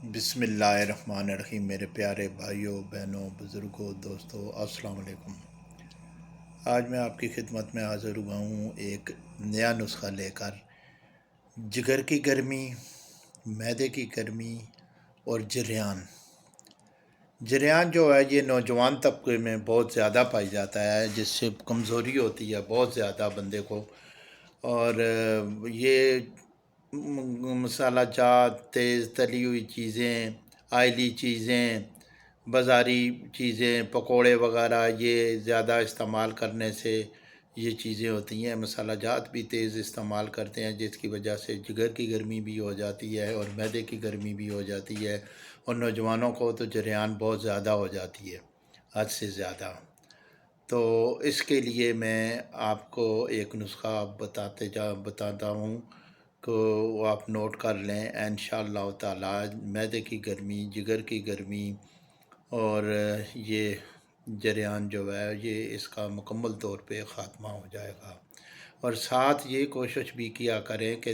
بسم اللہ الرحمن الرحیم۔ میرے پیارے بھائیوں، بہنوں، بزرگوں، دوستوں، السلام علیکم۔ آج میں آپ کی خدمت میں حاضر ہوا ہوں ایک نیا نسخہ لے کر۔ جگر کی گرمی، معدے کی گرمی اور جریان جو ہے یہ نوجوان طبقے میں بہت زیادہ پائی جاتا ہے، جس سے کمزوری ہوتی ہے بہت زیادہ بندے کو۔ اور یہ مسالہ جات، تیز تلی ہوئی چیزیں، آئلی چیزیں، بازاری چیزیں، پکوڑے وغیرہ یہ زیادہ استعمال کرنے سے یہ چیزیں ہوتی ہیں۔ مسالہ جات بھی تیز استعمال کرتے ہیں، جس کی وجہ سے جگر کی گرمی بھی ہو جاتی ہے اور معدے کی گرمی بھی ہو جاتی ہے، اور نوجوانوں کو تو جریان بہت زیادہ ہو جاتی ہے، حد سے زیادہ۔ تو اس کے لیے میں آپ کو ایک نسخہ بتاتا ہوں کہ وہ آپ نوٹ کر لیں۔ انشاءاللہ تعالی معدے کی گرمی، جگر کی گرمی اور یہ جریان جو ہے یہ اس کا مکمل طور پہ خاتمہ ہو جائے گا۔ اور ساتھ یہ کوشش بھی کیا کریں کہ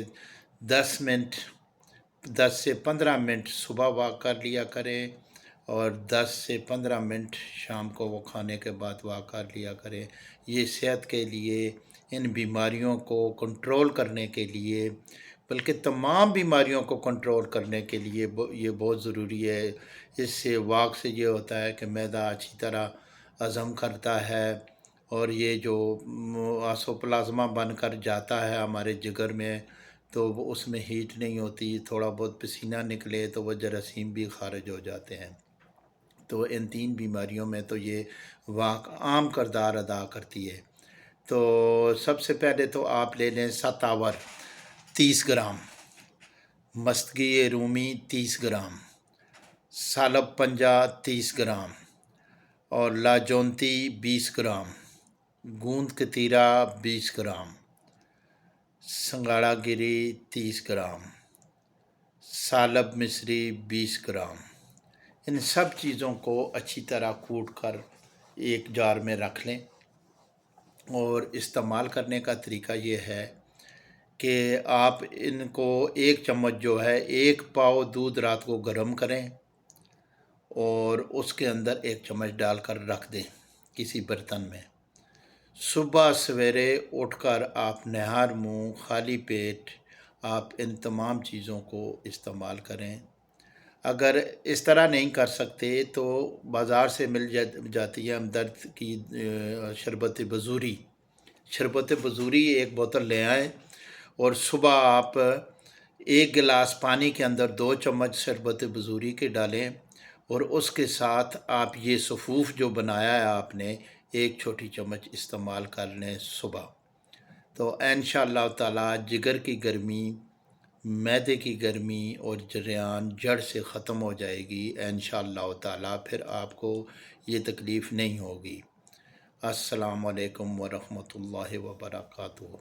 10 سے 15 منٹ صبح واک کر لیا کریں، اور 10 سے 15 منٹ شام کو وہ کھانے کے بعد واک کر لیا کریں۔ یہ صحت کے لیے، ان بیماریوں کو کنٹرول کرنے کے لیے، بلکہ تمام بیماریوں کو کنٹرول کرنے کے لیے یہ بہت ضروری ہے۔ اس سے واک سے یہ ہوتا ہے کہ معدہ اچھی طرح ہضم کرتا ہے، اور یہ جو آسوپلازما بن کر جاتا ہے ہمارے جگر میں، تو وہ اس میں ہیٹ نہیں ہوتی، تھوڑا بہت پسینہ نکلے تو وہ جراثیم بھی خارج ہو جاتے ہیں۔ تو ان 3 بیماریوں میں تو یہ واک عام کردار ادا کرتی ہے۔ تو سب سے پہلے تو آپ لے لیں ستاور 30 گرام، مستگی رومی 30 گرام، سالب پنجہ 30 گرام، اور لاجونتی 20 گرام، گوند کتیرا 20 گرام، سنگاڑا گری 30 گرام، سالب مصری 20 گرام۔ ان سب چیزوں کو اچھی طرح کوٹ کر ایک جار میں رکھ لیں، اور استعمال کرنے کا طریقہ یہ ہے کہ آپ ان کو 1 چمچ جو ہے 1 پاؤ دودھ رات کو گرم کریں، اور اس کے اندر 1 چمچ ڈال کر رکھ دیں کسی برتن میں۔ صبح سویرے اٹھ کر آپ نہار منہ خالی پیٹ آپ ان تمام چیزوں کو استعمال کریں۔ اگر اس طرح نہیں کر سکتے تو بازار سے مل جاتی ہے ہمدرد کی شربت بزوری۔ شربت بزوری 1 بوتل لے آئیں، اور صبح آپ 1 گلاس پانی کے اندر 2 چمچ شربت بزوری کے ڈالیں، اور اس کے ساتھ آپ یہ سفوف جو بنایا ہے آپ نے 1 چھوٹی چمچ استعمال کر لیں صبح۔ تو انشاءاللہ تعالی جگر کی گرمی، معدے کی گرمی اور جریان جڑ سے ختم ہو جائے گی انشاءاللہ تعالی۔ پھر آپ کو یہ تکلیف نہیں ہوگی۔ السلام علیکم ورحمۃ اللہ وبرکاتہ۔